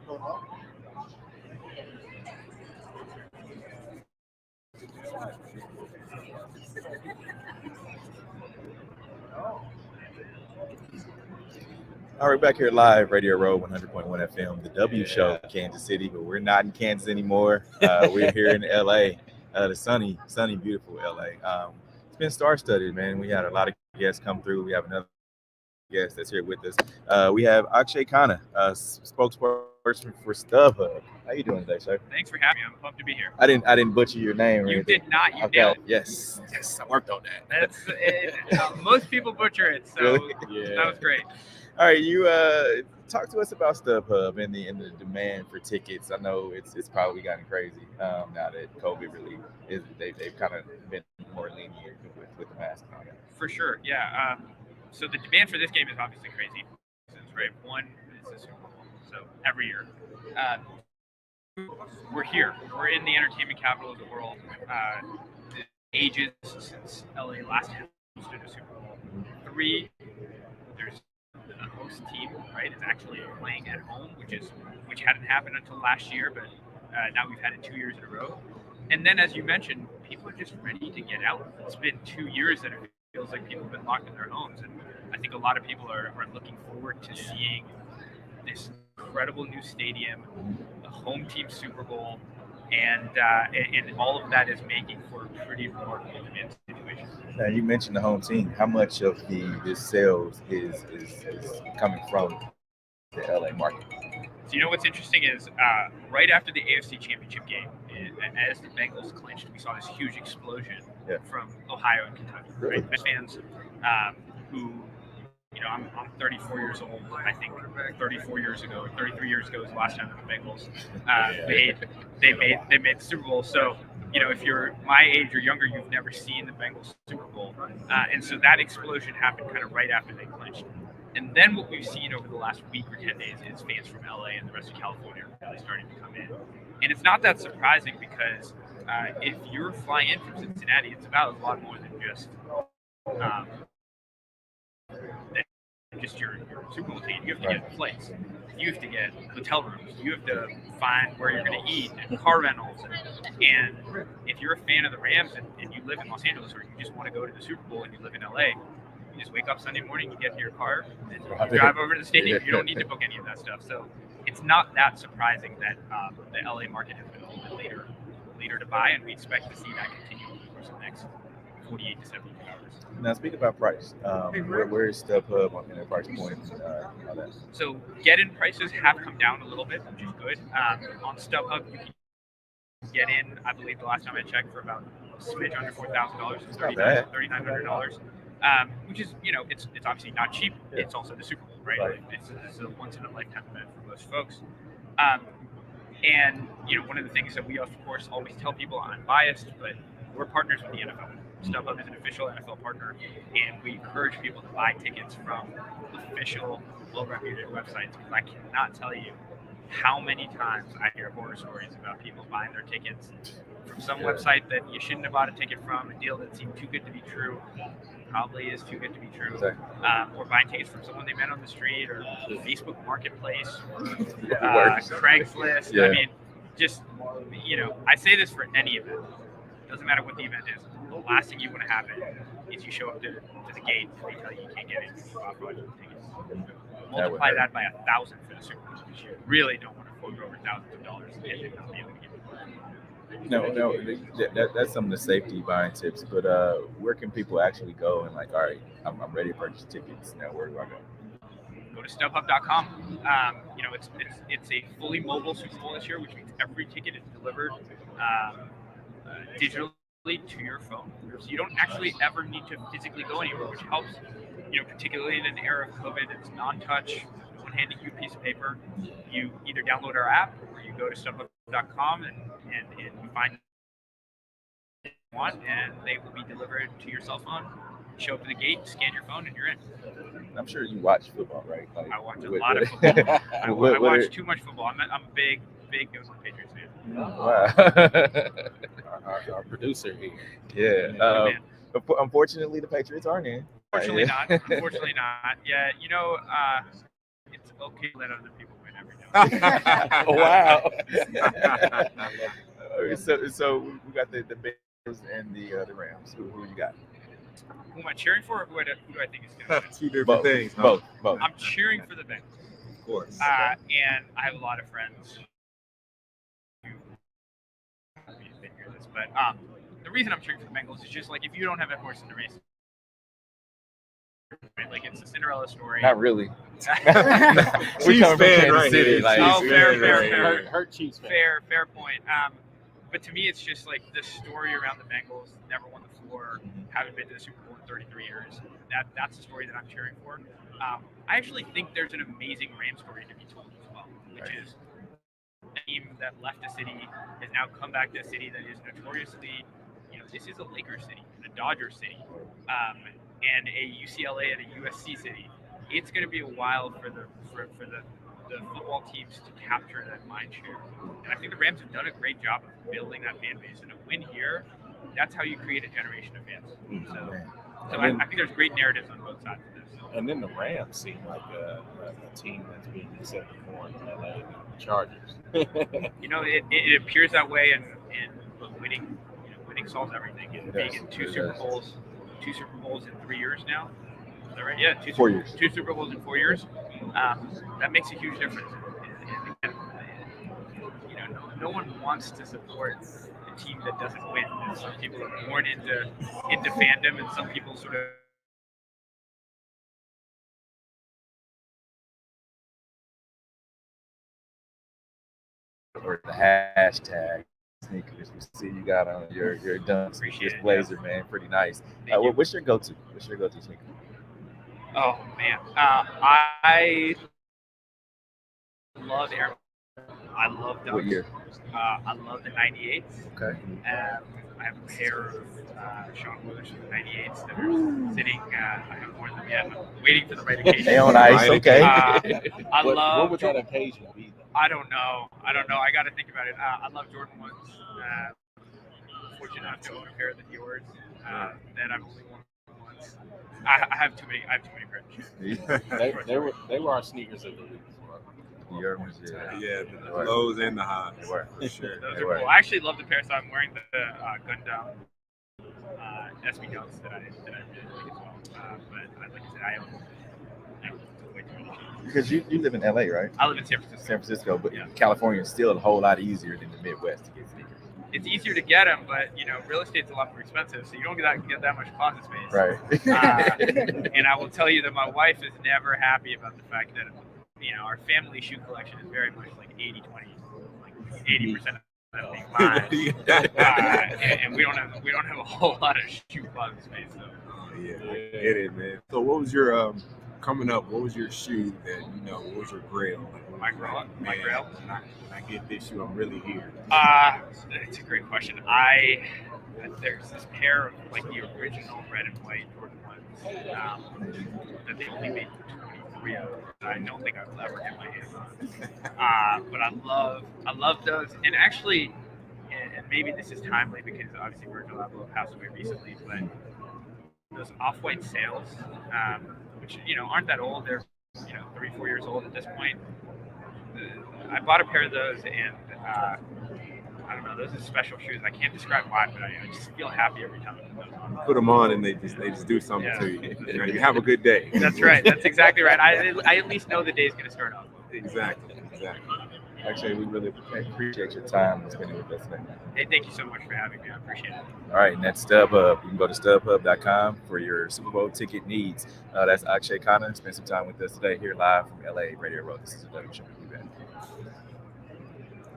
All right, back here live, Radio Row 100.1 FM, the W Show, Kansas City, but we're not in Kansas anymore. We're here in LA, the sunny, beautiful LA. It's been star-studded, man. We had a lot of guests come through. We have another guest that's here with us. We have Akshay Khanna, spokesperson for StubHub. How you doing today, sir? Thanks for having me. I'm pumped to be here. I didn't butcher your name. You did not. You nailed it. Yes, I worked on that. That's it. Most people butcher it, so Really? Yeah. That was great. All right, you talk to us about StubHub and the demand for tickets. I know it's probably gotten crazy now that COVID really is. They've kind of been more lenient with the mask on. For sure, yeah. So the demand for this game is obviously crazy. Right, one is the Super Bowl, so every year. We're here. We're in the entertainment capital of the world. The ages since LA last hosted a Super Bowl. 3, there's a host team, right, is actually playing at home, which hadn't happened until last year, but now we've had it 2 years in a row. And then, as you mentioned, people are just ready to get out. It's been 2 years that it feels like people have been locked in their homes, and I think a lot of people are looking forward to seeing this incredible new stadium, the home team Super Bowl, and all of that is making for a pretty remarkable demand situation. Now, you mentioned the home team. How much of this sales is coming from the LA market? So, you know what's interesting is right after the AFC Championship game, as the Bengals clinched, we saw this huge explosion from Ohio and Kentucky. Right, fans who, you know, I'm 34 years old. I think 33 years ago was the last time that the Bengals made the Super Bowl. So, you know, if you're my age or younger, you've never seen the Bengals Super Bowl, and so that explosion happened kind of right after they clinched. And then what we've seen over the last week or 10 days is fans from LA and the rest of California are really starting to come in. And it's not that surprising because if you're flying in from Cincinnati, it's about a lot more than just your Super Bowl ticket. You have to get flights. You have to get hotel rooms. You have to find where you're going to eat and car rentals. And if you're a fan of the Rams and you live in Los Angeles or you just want to go to the Super Bowl and you live in LA, you just wake up Sunday morning, you get in your car, and you drive over to the stadium. You don't need to book any of that stuff. So it's not that surprising that the LA market has been a little bit later to buy, and we expect to see that continue over the course of the next 48 to 72 hours. Now, speaking about price, where is StubHub on their price point? All that? So get-in prices have come down a little bit, which is good. On StubHub, you can get in, I believe the last time I checked, for about a smidge under $4,000, $3,900. Which is, you know, it's obviously not cheap. Yeah. It's also the Super Bowl, right? It's a once-in-a-lifetime event for most folks. And, you know, one of the things that we, of course, always tell people, I'm biased, but we're partners with the NFL. StubHub is an official NFL partner, and we encourage people to buy tickets from official, well-reputed websites, because I cannot tell you how many times I hear horror stories about people buying their tickets from some website that you shouldn't have bought a ticket from, a deal that seemed too good to be true. Probably is too good to be true. Or buying tickets from someone they met on the street, or Facebook Marketplace, or Craigslist. Yeah. I mean, just, you know, I say this for any event. Doesn't matter what the event is. The last thing you want to happen is you show up to the gate and they tell you you can't get in. You bought fraudulent tickets. Multiply that by 1,000 for the Super Bowl, because you really don't want to fork over thousands of dollars and not be able to get it. No, that's some of the safety buying tips. But where can people actually go and like, all right, I'm ready to purchase tickets. Now, where do I go? Go to StubHub.com. You know, it's a fully mobile Super Bowl this year, which means every ticket is delivered digitally to your phone. So you don't actually ever need to physically go anywhere, which helps. You know, particularly in an era of COVID, it's non-touch. No one handing you a piece of paper. You either download our app or you go to StubHub.com and you find what you want, and they will be delivered to your cell phone. Show up to the gate, scan your phone, and you're in. I'm sure you watch football, right? Like, I watch a lot of football. I watch too much football. I'm a big New England Patriots fan. Wow. our producer here. Yeah. Unfortunately, the Patriots aren't in. Unfortunately not. Yeah, you know, it's okay to let other people win every now Wow. So we got the Bengals and the Rams. Who you got? Who am I cheering for, or who do I think is going to win? Two different things. Huh? Both. I'm cheering for the Bengals. Of course. And I have a lot of friends who didn't hear this, but the reason I'm cheering for the Bengals is just like if you don't have a horse in the race, right? Like it's a Cinderella story. Not really. We coming from Kansas right City, here. like- Oh, Chiefs fair, fan fair, right fair. here. Hurt Chiefs fan. Fair point. But to me, it's just like the story around the Bengals. Never won the floor, haven't been to the Super Bowl in 33 years. That's the story that I'm cheering for. I actually think there's an amazing Rams story to be told as well, which is a team that left a city has now come back to a city that is notoriously, this is a Lakers city, a Dodgers city, and a UCLA and a USC city. It's going to be a while for the football teams to capture that mind share. And I think the Rams have done a great job of building that fan base. And a win here, that's how you create a generation of fans. So I think there's great narratives on both sides of this. And then the Rams seem like a team that's being accepted more in LA than the Chargers. It appears that way, and winning solves everything. And being in two Super Bowls in 3 years now. Is that right? Yeah, 4 years. Two Super Bowls in 4 years. That makes a huge difference. And, no one wants to support a team that doesn't win. And some people are born into fandom, and some people sort of. Or the hashtag sneakers. We see you got on your dunks. Appreciate This it, blazer, man, pretty nice. Thank you. What's your go-to? What's your go-to sneaker? Oh man, I love Air. I love dunks. What year? I love the 98s. Okay. I have a pair of Sean Willis 98s that are sitting. I have more of them yet. I'm waiting for the right occasion. They on ice. Okay. What would that occasion be? I don't know. I got to think about it. I love Jordan ones. Fortunate enough to own a pair of the Dillards that I've only worn once. I have too many pairs. They were our sneakers of the week. Your ones, Yeah, the lows and the highs. They were. For sure. Those They are were. cool. I actually love the pair, so I'm wearing the Gundam SB dunks that I really like as well. But like I said, I own way too many. Because you live in LA, right? I live in San Francisco. San Francisco, but Yeah. California is still a whole lot easier than the Midwest to get sneakers. It's easier to get them, but real estate's a lot more expensive, so you don't get that much closet space. Right. And I will tell you that my wife is never happy about the fact that our family shoe collection is very much like 80-20, like 80% of that being mine. And we don't have a whole lot of shoe closet space. So. Oh, yeah, I get it, man. So what was your coming up? What was your shoe that what was your grail? Like, My grail? When I get this shoe, I'm really here. It's a great question. There's this pair of like the original red and white Jordan ones that they only made 23 of. I don't think I'll ever get my hands on. But I love those. And actually, and maybe this is timely because obviously Virgil Abloh passed away recently, but those off-white sails, which aren't that old. They're 3-4 years old at this point. I bought a pair of those, and I don't know. Those are special shoes. I can't describe why, but I just feel happy every time I put those on. Put them on, and they just do something to you. You have a good day. That's right. That's exactly right. I at least know the day's going to start off. Exactly. Actually, we really appreciate your time spending with us today. Hey, thank you so much for having me. I appreciate it. All right, and that's StubHub. You can go to StubHub.com for your Super Bowl ticket needs. That's Akshay Khanna. Spend some time with us today here live from LA Radio Road. This is a W Show. We'll be back.